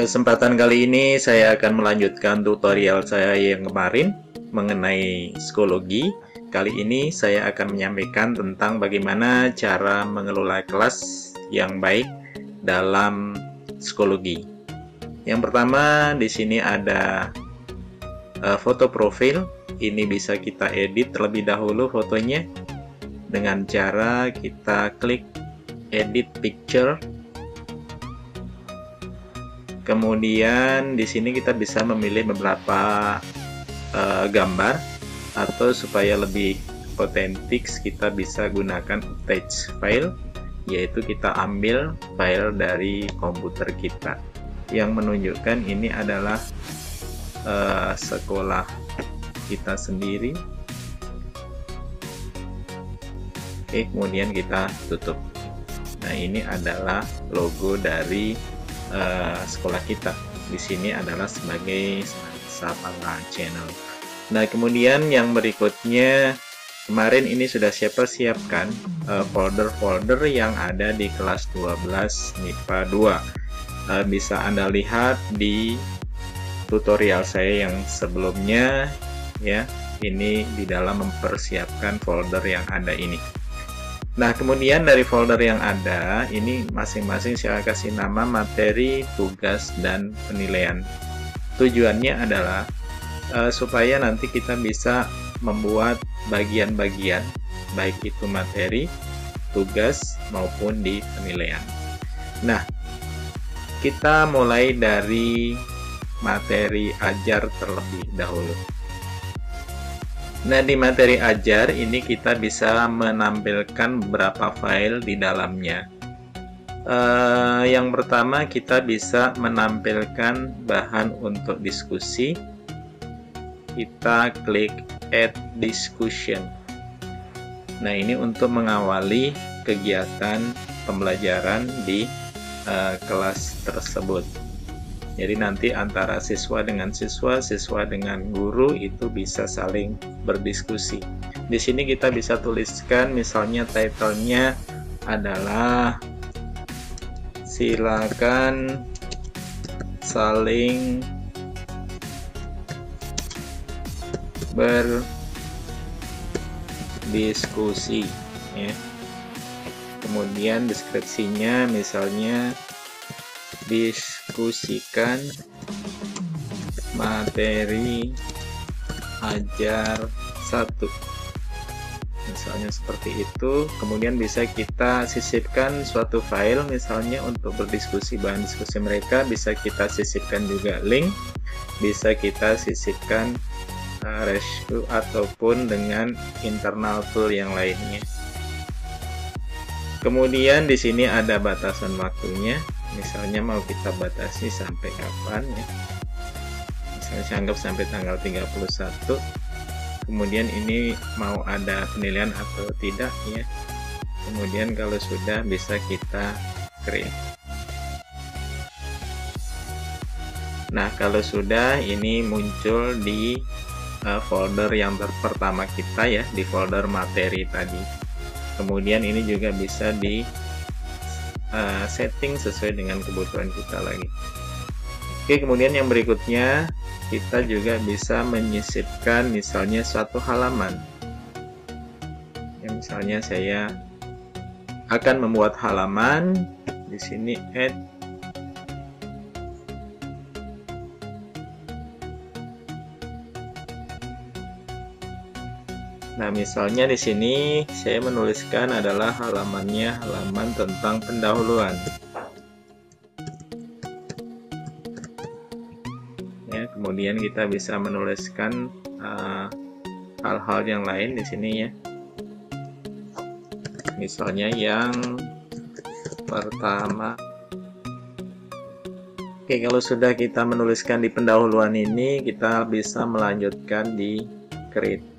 kesempatan kali ini saya akan melanjutkan tutorial saya yang kemarin mengenai psikologi. Kali ini saya akan menyampaikan tentang bagaimana cara mengelola kelas yang baik dalam psikologi. Yang pertama di sini ada foto profil. Ini bisa kita edit terlebih dahulu fotonya dengan cara kita klik edit picture. Kemudian di sini kita bisa memilih beberapa gambar, atau supaya lebih otentik kita bisa gunakan attach file, yaitu kita ambil file dari komputer kita yang menunjukkan ini adalah sekolah kita sendiri. Oke, kemudian kita tutup. Nah, ini adalah logo dari sekolah kita. Di sini adalah sebagai Sapala Channel. Nah, kemudian yang berikutnya, kemarin ini sudah saya persiapkan folder-folder yang ada di kelas 12 MIPA 2. Bisa Anda lihat di tutorial saya yang sebelumnya ya. Ini di dalam mempersiapkan folder yang ada ini. Nah, kemudian dari folder yang ada, ini masing-masing saya kasih nama materi, tugas, dan penilaian. Tujuannya adalah supaya nanti kita bisa membuat bagian-bagian, baik itu materi, tugas, maupun di penilaian. Nah, kita mulai dari materi ajar terlebih dahulu. Nah, di materi ajar ini kita bisa menampilkan beberapa file di dalamnya. Yang pertama, kita bisa menampilkan bahan untuk diskusi. Kita klik add discussion. Nah, ini untuk mengawali kegiatan pembelajaran di kelas tersebut. Jadi nanti antara siswa dengan siswa, siswa dengan guru itu bisa saling berdiskusi. Di sini kita bisa tuliskan misalnya title-nya adalah silakan saling berdiskusi ya. Kemudian deskripsinya misalnya diskusikan materi ajar 1, misalnya seperti itu. Kemudian bisa kita sisipkan suatu file misalnya untuk berdiskusi bahan diskusi mereka, bisa kita sisipkan juga link, bisa kita sisipkan rescue ataupun dengan internal tool yang lainnya. Kemudian di sini ada batasan waktunya. Misalnya mau kita batasi sampai kapan ya. Misalnya saya anggap sampai tanggal 31. Kemudian ini mau ada penilaian atau tidak ya. Kemudian kalau sudah bisa kita create. Nah, kalau sudah ini muncul di folder yang pertama kita ya, di folder materi tadi. Kemudian ini juga bisa di setting sesuai dengan kebutuhan kita lagi. Oke, kemudian yang berikutnya kita juga bisa menyisipkan misalnya suatu halaman. Ya, misalnya saya akan membuat halaman di sini add. Nah, misalnya di sini saya menuliskan adalah halamannya halaman tentang pendahuluan. Ya, kemudian kita bisa menuliskan hal-hal yang lain di sini ya. Misalnya yang pertama. Oke, kalau sudah kita menuliskan di pendahuluan ini, kita bisa melanjutkan di create.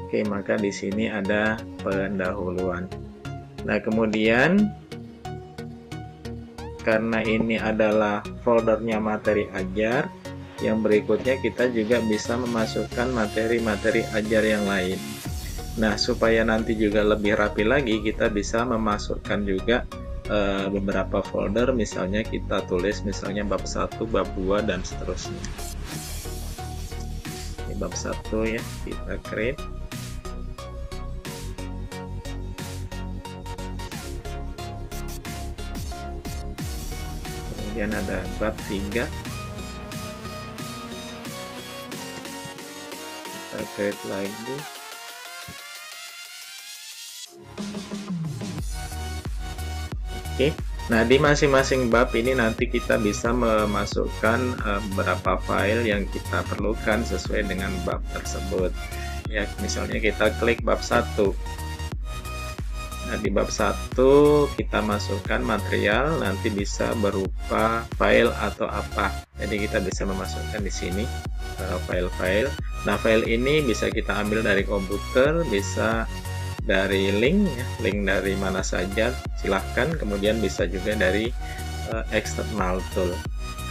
Oke, maka di sini ada pendahuluan. Nah, kemudian karena ini adalah foldernya materi ajar, yang berikutnya kita juga bisa memasukkan materi-materi ajar yang lain. Nah, supaya nanti juga lebih rapi lagi, kita bisa memasukkan juga beberapa folder, misalnya kita tulis misalnya bab 1, bab 2, dan seterusnya. Ini bab 1 ya, kita create. Kemudian ada bab 3. Kita create lagi. Oke. Nah, di masing-masing bab ini nanti kita bisa memasukkan beberapa file yang kita perlukan sesuai dengan bab tersebut. Ya, misalnya kita klik bab 1. Nah, di bab 1 kita masukkan material, nanti bisa berupa file atau apa. Jadi kita bisa memasukkan di sini file-file. Nah, file ini bisa kita ambil dari komputer, bisa dari link ya, link dari mana saja silahkan, kemudian bisa juga dari external tool.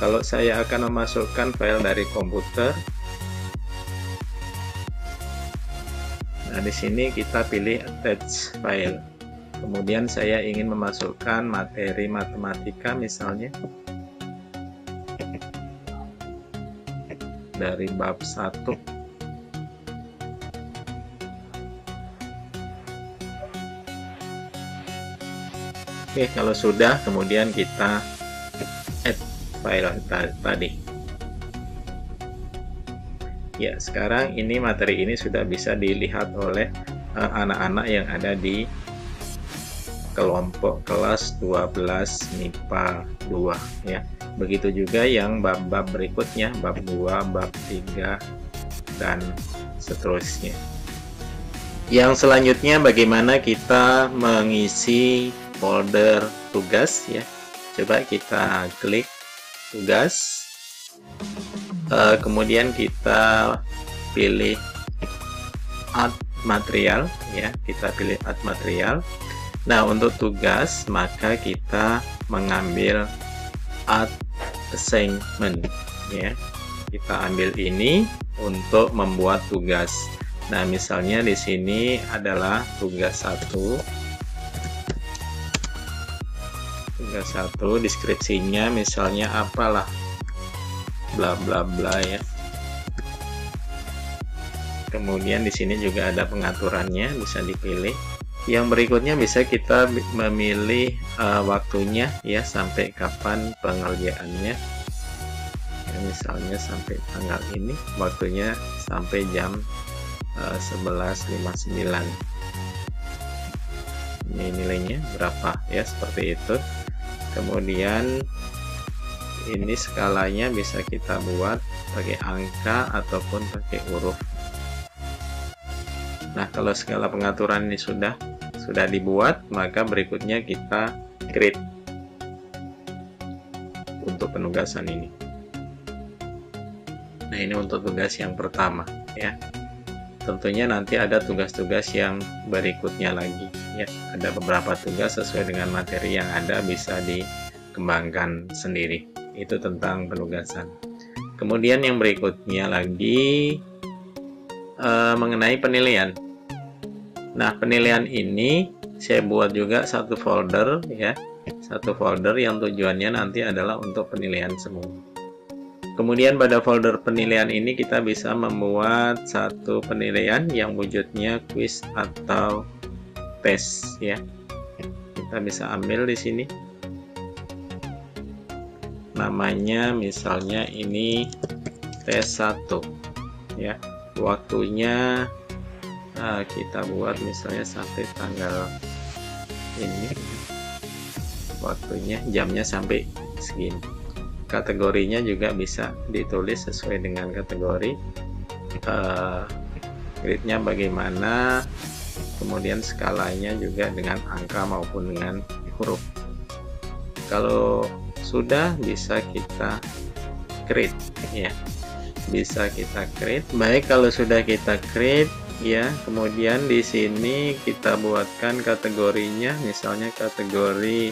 Kalau saya akan memasukkan file dari komputer, nah di sini kita pilih attach file. Kemudian saya ingin memasukkan materi matematika misalnya dari bab 1. Oke, kalau sudah, kemudian kita add file tadi. Ya, sekarang ini materi ini sudah bisa dilihat oleh anak-anak yang ada di kelompok kelas 12 MIPA 2 ya. Begitu juga yang bab-bab berikutnya, bab 2, bab 3, dan seterusnya. Yang selanjutnya bagaimana kita mengisi folder tugas ya. Coba kita klik tugas, kemudian kita pilih add material ya, kita pilih add material. Nah, untuk tugas maka kita mengambil add assignment ya. Kita ambil ini untuk membuat tugas. Nah, misalnya di sini adalah tugas 1. Tugas 1, deskripsinya misalnya apalah bla bla bla ya. Kemudian di sini juga ada pengaturannya, bisa dipilih. Yang berikutnya bisa kita memilih waktunya ya, sampai kapan pengerjaannya. Ya, misalnya sampai tanggal ini, waktunya sampai jam 11.59. Ini nilainya berapa ya, seperti itu. Kemudian ini skalanya bisa kita buat pakai angka ataupun pakai huruf. Nah, kalau skala pengaturan ini sudah dibuat, maka berikutnya kita create untuk penugasan ini. Nah, ini untuk tugas yang pertama ya. Tentunya nanti ada tugas-tugas yang berikutnya lagi ya. Ada beberapa tugas sesuai dengan materi yang ada, bisa dikembangkan sendiri. Itu tentang penugasan. Kemudian yang berikutnya lagi mengenai penilaian. Nah, penilaian ini saya buat juga satu folder ya. Satu folder yang tujuannya nanti adalah untuk penilaian semua. Kemudian pada folder penilaian ini kita bisa membuat satu penilaian yang wujudnya quiz atau tes ya. Kita bisa ambil di sini. Namanya misalnya ini tes 1 ya. Waktunya kita buat misalnya sampai tanggal ini. Waktunya, jamnya sampai segini. Kategorinya juga bisa ditulis sesuai dengan kategori, grade-nya bagaimana, kemudian skalanya juga dengan angka maupun dengan huruf. Kalau sudah, bisa kita create ya, bisa kita create. Baik, kalau sudah kita create ya, kemudian di sini kita buatkan kategorinya, misalnya kategori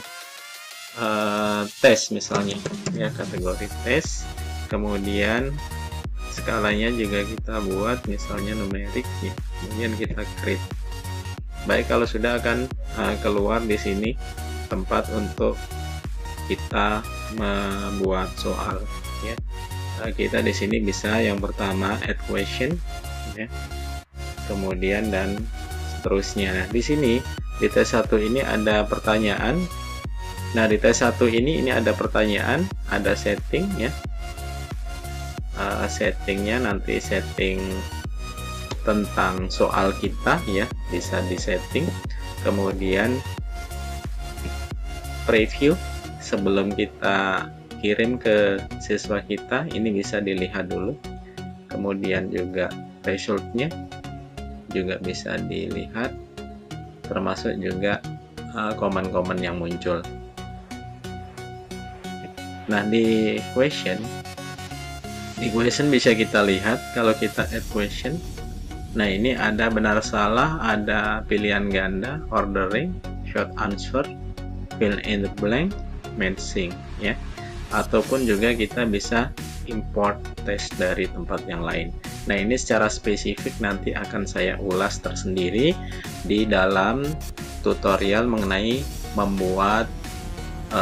tes misalnya ya, kategori tes. Kemudian skalanya juga kita buat misalnya numerik ya, kemudian kita create. Baik, kalau sudah akan keluar di sini tempat untuk kita membuat soal ya. Kita di sini bisa yang pertama add question ya. Kemudian dan seterusnya. Nah, di sini di tes 1 ini ada pertanyaan. Nah, di tes 1 ini ada pertanyaan, ada setting ya. Settingnya nanti setting tentang soal kita ya, bisa disetting. Kemudian preview sebelum kita kirim ke siswa kita, ini bisa dilihat dulu. Kemudian juga resultnya juga bisa dilihat, termasuk juga komen-komen yang muncul. Nah, di question bisa kita lihat kalau kita add question. Nah, ini ada benar salah, ada pilihan ganda, ordering, short answer, fill in the blank, matching ya. Ataupun juga kita bisa import test dari tempat yang lain. Nah, ini secara spesifik nanti akan saya ulas tersendiri di dalam tutorial mengenai membuat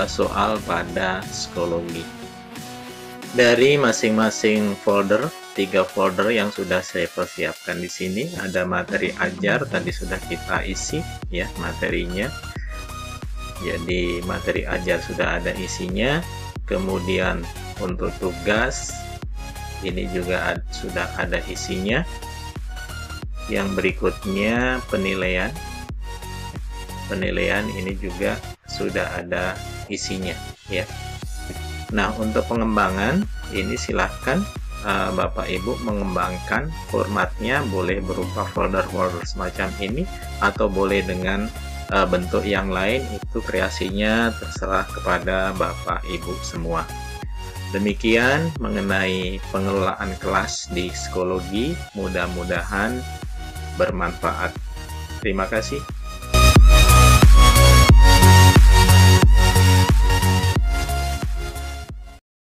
soal pada psikologi. Dari masing-masing folder, 3 folder yang sudah saya persiapkan di sini, ada materi ajar tadi sudah kita isi ya materinya. Jadi materi ajar sudah ada isinya. Kemudian untuk tugas ini juga sudah ada isinya. Yang berikutnya penilaian. Penilaian ini juga sudah ada isinya ya. Nah, untuk pengembangan ini silahkan Bapak Ibu mengembangkan formatnya, boleh berupa folder-folder semacam ini atau boleh dengan bentuk yang lain, itu kreasinya terserah kepada Bapak Ibu semua. Demikian mengenai pengelolaan kelas di psikologi, mudah-mudahan bermanfaat. Terima kasih.